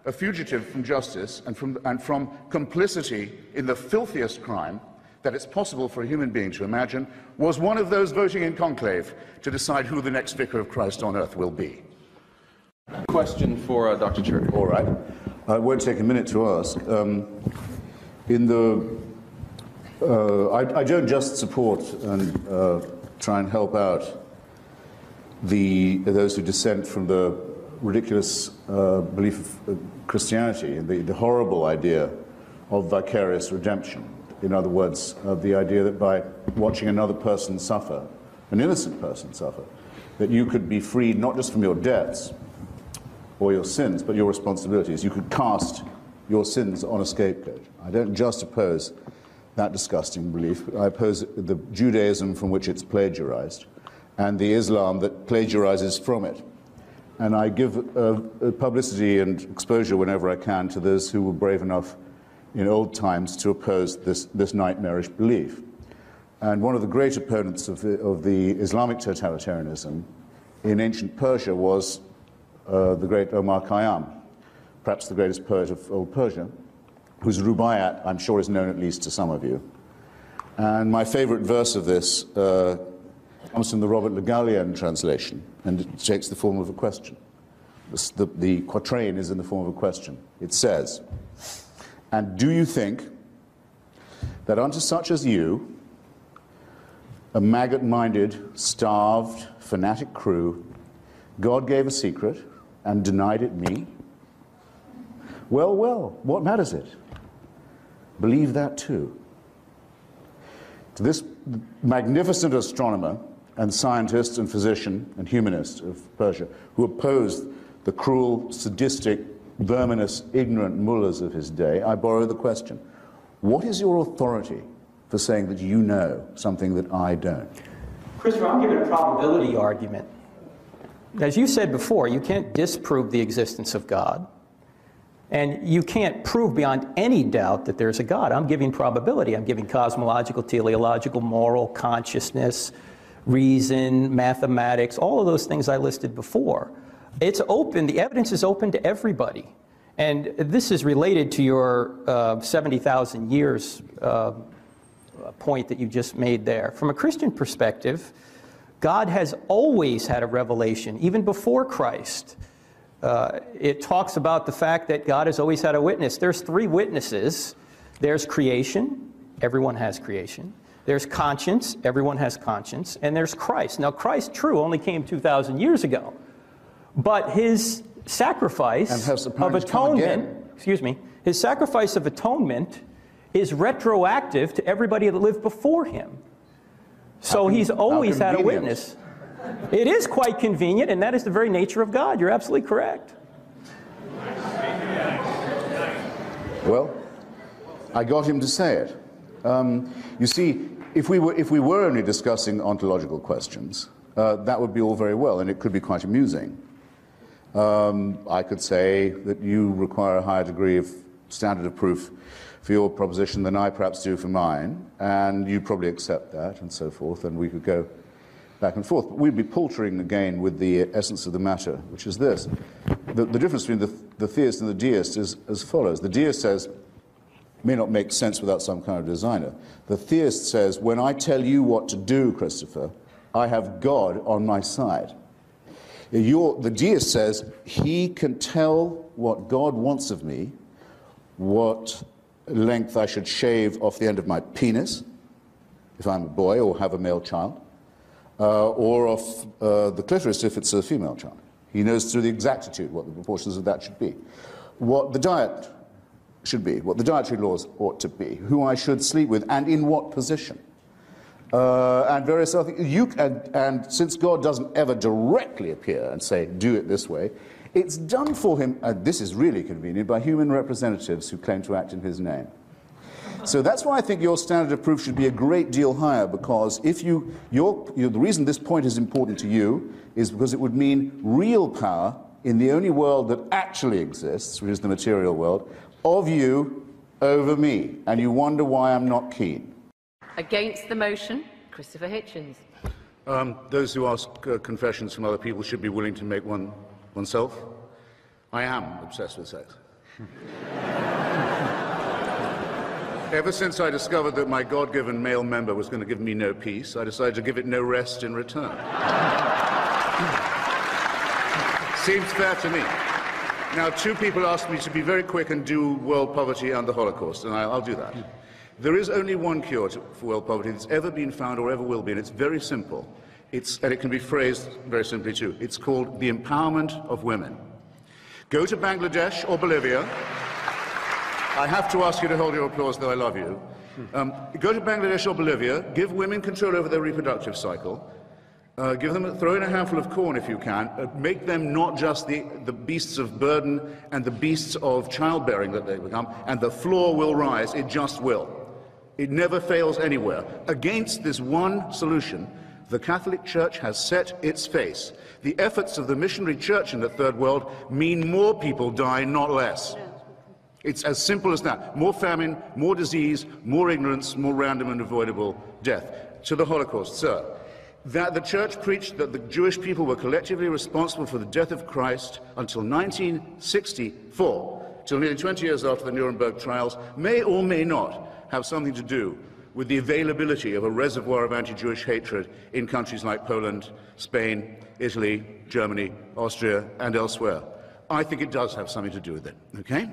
a fugitive from justice and from complicity in the filthiest crime that it's possible for a human being to imagine, was one of those voting in conclave to decide who the next Vicar of Christ on earth will be. Question for Dr. Church. All right. It won't take a minute to ask. I don't just support and try and help out those who dissent from the ridiculous belief of Christianity, the horrible idea of vicarious redemption. In other words, the idea that by watching another person suffer, an innocent person suffer, that you could be freed not just from your debts or your sins, but your responsibilities. You could cast your sins on a scapegoat. I don't just oppose that disgusting belief, but I oppose the Judaism from which it's plagiarized and the Islam that plagiarizes from it. And I give publicity and exposure whenever I can to those who were brave enough in old times to oppose this nightmarish belief. And one of the great opponents of the Islamic totalitarianism in ancient Persia was the great Omar Khayyam, perhaps the greatest poet of old Persia, whose Rubaiyat, I'm sure, is known at least to some of you. And my favorite verse of this comes from the Robert Le Gallienne translation, and it takes the form of a question. The quatrain is in the form of a question. It says, "And do you think that unto such as you, a maggot-minded, starved, fanatic crew, God gave a secret and denied it me? Well, well, what matters it? Believe that too." To this magnificent astronomer and scientist and physician and humanist of Persia, who opposed the cruel, sadistic, verminous, ignorant mullahs of his day, I borrow the question: what is your authority for saying that you know something that I don't? Christopher, I'm giving a probability argument. As you said before, you can't disprove the existence of God, and you can't prove beyond any doubt that there's a God. I'm giving probability. I'm giving cosmological, teleological, moral, consciousness, reason, mathematics, all of those things I listed before. It's open. The evidence is open to everybody. And this is related to your 70,000 years point that you just made there. From a Christian perspective, God has always had a revelation, even before Christ. It talks about the fact that God has always had a witness. There's three witnesses. There's creation. Everyone has creation. There's conscience. Everyone has conscience. And there's Christ. Now, Christ, true, only came 2,000 years ago. But his sacrifice of atonement, his sacrifice of atonement is retroactive to everybody that lived before him. So he's always had a witness. It is quite convenient, and that is the very nature of God. You're absolutely correct. Well, I got him to say it. You see, if we were only discussing ontological questions, that would be all very well, and it could be quite amusing. I could say that you require a higher degree of standard of proof for your proposition than I perhaps do for mine, and you probably accept that, and so forth, and we could go back and forth. But we'd be paltering again with the essence of the matter, which is this. The difference between the theist and the deist is as follows. The deist says, may not make sense without some kind of designer. The theist says, when I tell you what to do, Christopher, I have God on my side. The deist says, he can tell what God wants of me, what length I should shave off the end of my penis, if I'm a boy or have a male child, or off the clitoris if it's a female child. He knows to the exactitude what the proportions of that should be, what the diet should be, what the dietary laws ought to be, who I should sleep with, and in what position. And various other things. And since God doesn't ever directly appear and say, do it this way, it's done for him, and this is really convenient, by human representatives who claim to act in his name. So that's why I think your standard of proof should be a great deal higher, because if the reason this point is important to you is because it would mean real power in the only world that actually exists, which is the material world, of you over me. And you wonder why I'm not keen. Against the motion, Christopher Hitchens. Those who ask confessions from other people should be willing to make oneself. I am obsessed with sex. Ever since I discovered that my God-given male member was going to give me no peace, I decided to give it no rest in return. Seems fair to me. Now, two people asked me to be very quick and do world poverty and the Holocaust, and I'll do that. There is only one cure for world poverty that's ever been found or ever will be, and it's very simple. And it can be phrased very simply too. It's called the empowerment of women. Go to Bangladesh or Bolivia. I have to ask you to hold your applause, though I love you. Go to Bangladesh or Bolivia, give women control over their reproductive cycle, throw in a handful of corn if you can, make them not just the beasts of burden and the beasts of childbearing that they become, and the floor will rise, it just will. It never fails anywhere. Against this one solution, the Catholic Church has set its face. The efforts of the missionary church in the Third World mean more people die, not less. It's as simple as that. More famine, more disease, more ignorance, more random and avoidable death. To the Holocaust, sir. That the Church preached that the Jewish people were collectively responsible for the death of Christ until 1964, till nearly 20 years after the Nuremberg trials, may or may not have something to do with the availability of a reservoir of anti-Jewish hatred in countries like Poland, Spain, Italy, Germany, Austria, and elsewhere. I think it does have something to do with it, okay?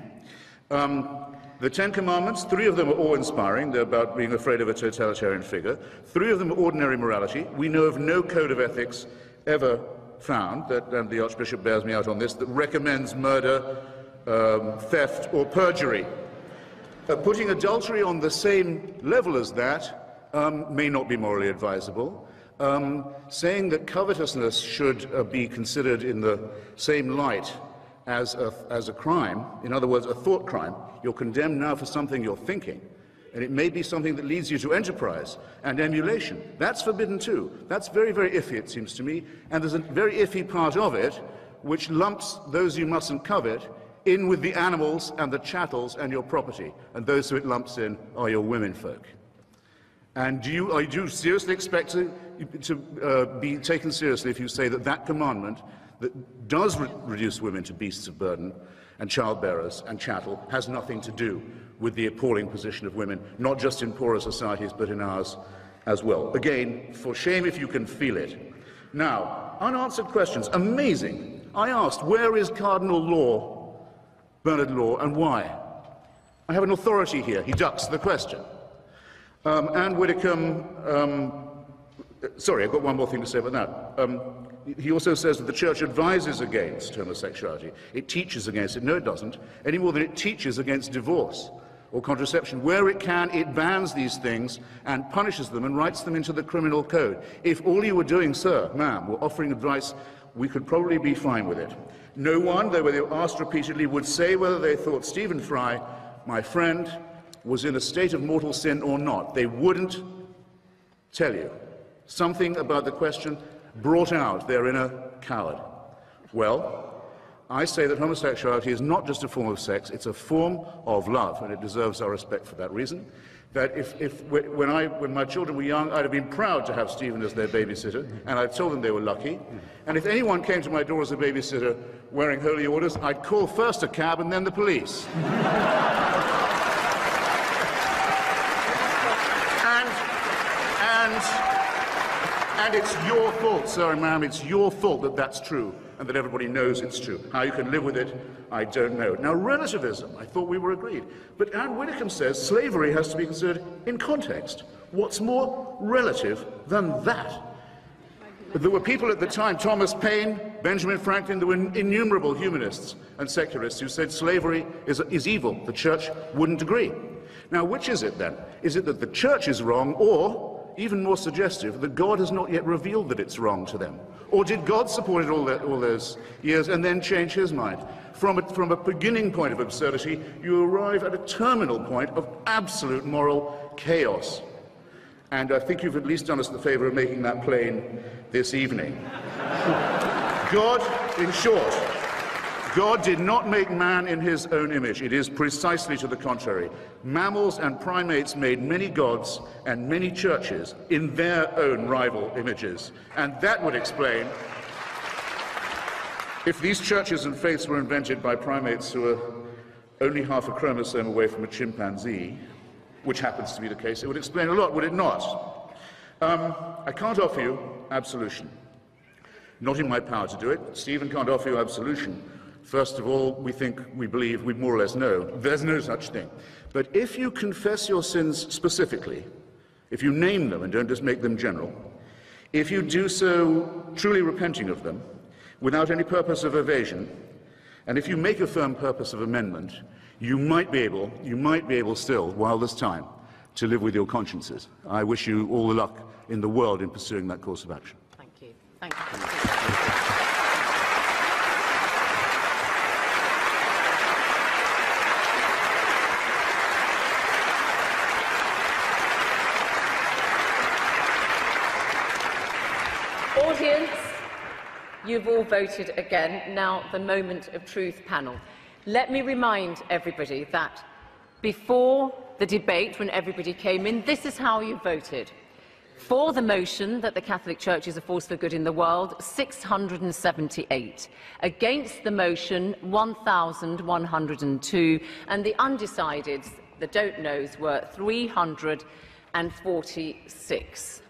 The Ten Commandments, 3 of them are awe-inspiring. They're about being afraid of a totalitarian figure. 3 of them are ordinary morality. We know of no code of ethics ever found, and the Archbishop bears me out on this, that recommends murder, theft, or perjury. Putting adultery on the same level as that may not be morally advisable. Saying that covetousness should be considered in the same light as a crime, in other words, a thought crime. You're condemned now for something you're thinking, and it may be something that leads you to enterprise and emulation. That's forbidden too. That's very, very iffy, it seems to me, and there's a very iffy part of it which lumps those you mustn't covet in with the animals and the chattels and your property, and those who it lumps in are your womenfolk. And do you seriously expect to be taken seriously if you say that that commandment that does reduce women to beasts of burden and childbearers and chattel has nothing to do with the appalling position of women, not just in poorer societies, but in ours as well? Again, for shame if you can feel it. Now, unanswered questions. Amazing. I asked, where is Cardinal Law, Bernard Law, and why? I have an authority here. He ducks the question. Anne Widdecombe, sorry, I've got one more thing to say about that. He also says that the Church advises against homosexuality. It teaches against it. No, it doesn't, any more than it teaches against divorce or contraception. Where it can, it bans these things and punishes them and writes them into the criminal code. If all you were doing, sir, ma'am, were offering advice, we could probably be fine with it. No one, though they were asked repeatedly, would say whether they thought Stephen Fry, my friend, was in a state of mortal sin or not. They wouldn't tell you. Something about the question brought out their inner coward. Well, I say that homosexuality is not just a form of sex, it's a form of love, and it deserves our respect for that reason. That when my children were young, I'd have been proud to have Stephen as their babysitter, and I'd told them they were lucky. And if anyone came to my door as a babysitter wearing holy orders, I'd call first a cab and then the police. And it's your fault, sir and ma'am, it's your fault that that's true, and that everybody knows it's true. How you can live with it, I don't know. Now, relativism, I thought we were agreed. But Anne Widdecombe says slavery has to be considered in context. What's more relative than that? There were people at the time, Thomas Paine, Benjamin Franklin, there were innumerable humanists and secularists who said slavery is evil. The church wouldn't agree. Now, which is it then? Is it that the church is wrong, or, even more suggestive, that God has not yet revealed that it's wrong to them? Or did God support it all those years and then change his mind? From a beginning point of absurdity, you arrive at a terminal point of absolute moral chaos. And I think you've at least done us the favor of making that plain this evening. God, in short, God did not make man in his own image. It is precisely to the contrary. Mammals and primates made many gods and many churches in their own rival images. And that would explain, if these churches and faiths were invented by primates who are only half a chromosome away from a chimpanzee, which happens to be the case, it would explain a lot, would it not? I can't offer you absolution. Not in my power to do it. Stephen can't offer you absolution. First of all, we believe, we more or less know, there's no such thing. But if you confess your sins specifically, if you name them and don't just make them general, if you do so truly repenting of them, without any purpose of evasion, and if you make a firm purpose of amendment, you might be able still, while there's time, to live with your consciences. I wish you all the luck in the world in pursuing that course of action. Thank you. Thank you. Audience, you've all voted again. Now, the moment of truth panel. Let me remind everybody that before the debate, when everybody came in, this is how you voted. For the motion that the Catholic Church is a force for good in the world, 678. Against the motion, 1,102. And the undecideds, the don't knows, were 346.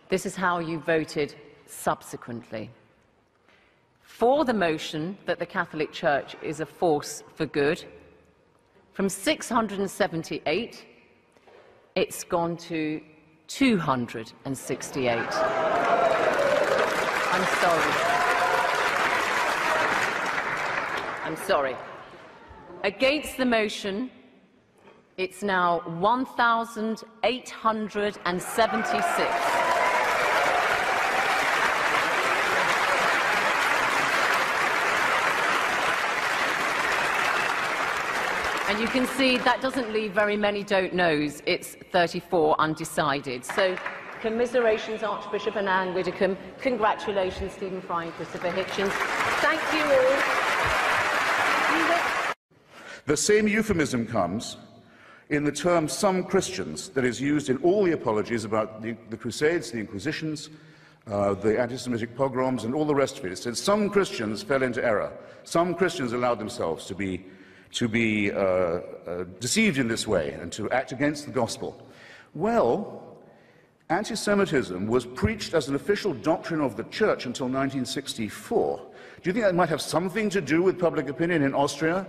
This is how you voted subsequently. For the motion that the Catholic Church is a force for good, from 678, it's gone to 268. I'm sorry. Against the motion, it's now 1,876. And you can see that doesn't leave very many don't knows. It's 34 undecided. So commiserations, Archbishop and Anne Widdecombe. Congratulations, Stephen Fry and Christopher Hitchens. Thank you all. The same euphemism comes in the term some Christians that is used in all the apologies about the Crusades, the Inquisitions, the anti-Semitic pogroms and all the rest of it. It says some Christians fell into error. Some Christians allowed themselves to be deceived in this way and to act against the gospel. Well, anti-Semitism was preached as an official doctrine of the church until 1964. Do you think that might have something to do with public opinion in Austria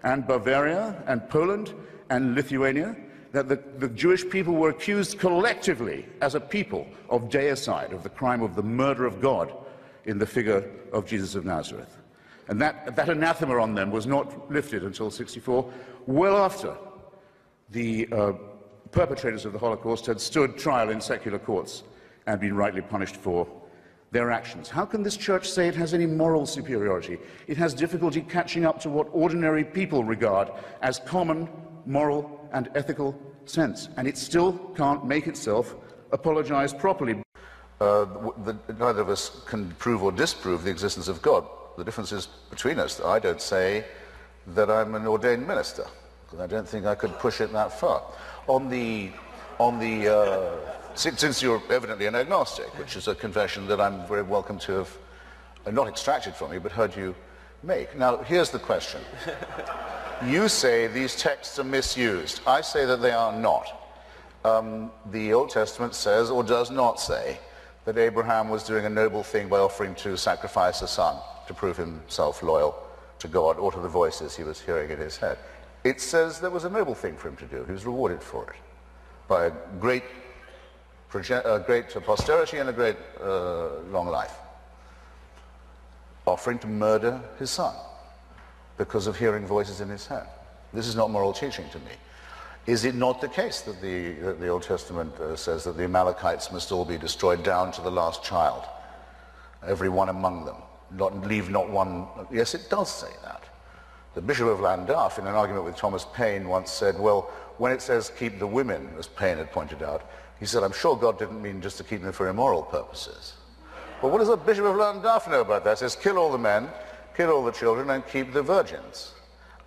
and Bavaria and Poland and Lithuania? That the Jewish people were accused collectively as a people of deicide, of the crime of the murder of God in the figure of Jesus of Nazareth. And that anathema on them was not lifted until '64, well after the perpetrators of the Holocaust had stood trial in secular courts and been rightly punished for their actions. How can this church say it has any moral superiority? It has difficulty catching up to what ordinary people regard as common moral and ethical sense, and it still can't make itself apologize properly. Neither of us can prove or disprove the existence of God. the difference is between us that I don't say that I'm an ordained minister, because I don't think I could push it that far. Since you're evidently an agnostic, which is a confession that I'm very welcome to have not extracted from you, but heard you make. Now, here's the question. You say these texts are misused. I say that they are not. The Old Testament says, or does not say, that Abraham was doing a noble thing by offering to sacrifice a son to prove himself loyal to God or to the voices he was hearing in his head. It says there was a noble thing for him to do. He was rewarded for it by a great posterity and a great long life. Offering to murder his son because of hearing voices in his head. This is not moral teaching to me. Is it not the case that the Old Testament says that the Amalekites must all be destroyed down to the last child, every one among them, leave not one? Yes, it does say that. The Bishop of Llandaff, in an argument with Thomas Paine, once said, well, when it says keep the women, as Paine had pointed out, he said, I'm sure God didn't mean just to keep them for immoral purposes. But what does the Bishop of Llandaff know about that? It says kill all the men, kill all the children, and keep the virgins.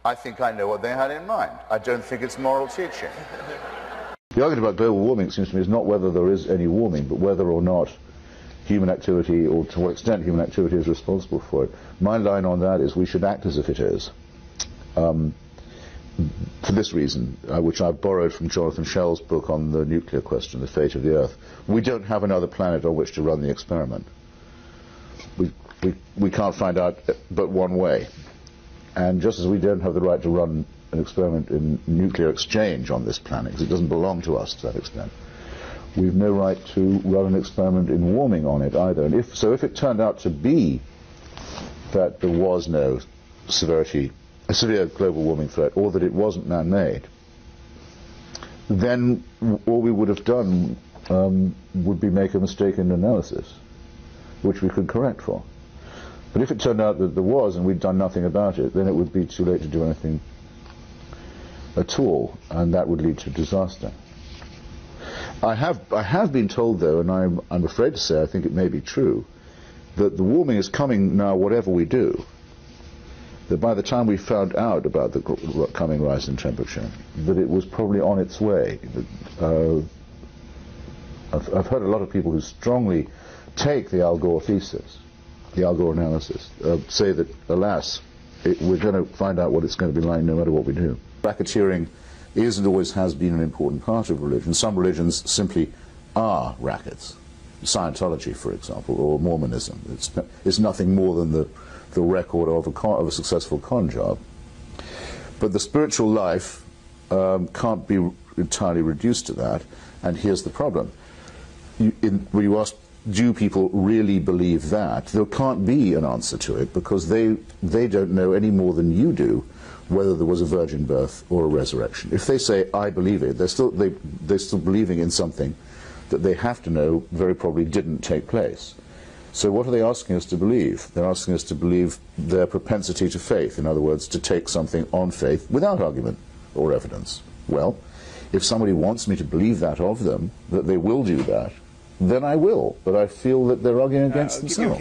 I think I know what they had in mind. I don't think it's moral teaching. The argument about global warming, it seems to me, is not whether there is any warming, but whether or not human activity, or to what extent human activity is responsible for it. My line on that is we should act as if it is. For this reason, which I've borrowed from Jonathan Schell's book on the nuclear question, the fate of the Earth. We don't have another planet on which to run the experiment. We can't find out but one way. And just as we don't have the right to run an experiment in nuclear exchange on this planet, because it doesn't belong to us to that extent, we've no right to run an experiment in warming on it either. And if it turned out to be that there was no severe global warming threat, or that it wasn't man-made, then all we would have done would be make a mistaken analysis, which we could correct for. But if it turned out that there was and we'd done nothing about it, then it would be too late to do anything at all, and that would lead to disaster. I have been told, though, and I'm afraid to say I think it may be true, that the warming is coming now whatever we do. That by the time we found out about the coming rise in temperature, that it was probably on its way. I've heard a lot of people who strongly take the Al Gore thesis, the Al Gore analysis, say that, alas, we're going to find out what it's going to be like no matter what we do. Racketeering is and always has been an important part of religion. Some religions simply are rackets. Scientology, for example, or Mormonism. It's nothing more than the record of a successful con job. But the spiritual life can't be entirely reduced to that, and here's the problem. When you ask, do people really believe that, there can't be an answer to it, because they don't know any more than you do whether there was a virgin birth or a resurrection. If they say, I believe it, they're still believing in something that they have to know very probably didn't take place. So what are they asking us to believe? They're asking us to believe their propensity to faith, in other words, to take something on faith without argument or evidence. Well, if somebody wants me to believe that of them, that they will do that, then I will, but I feel that they're arguing against themselves.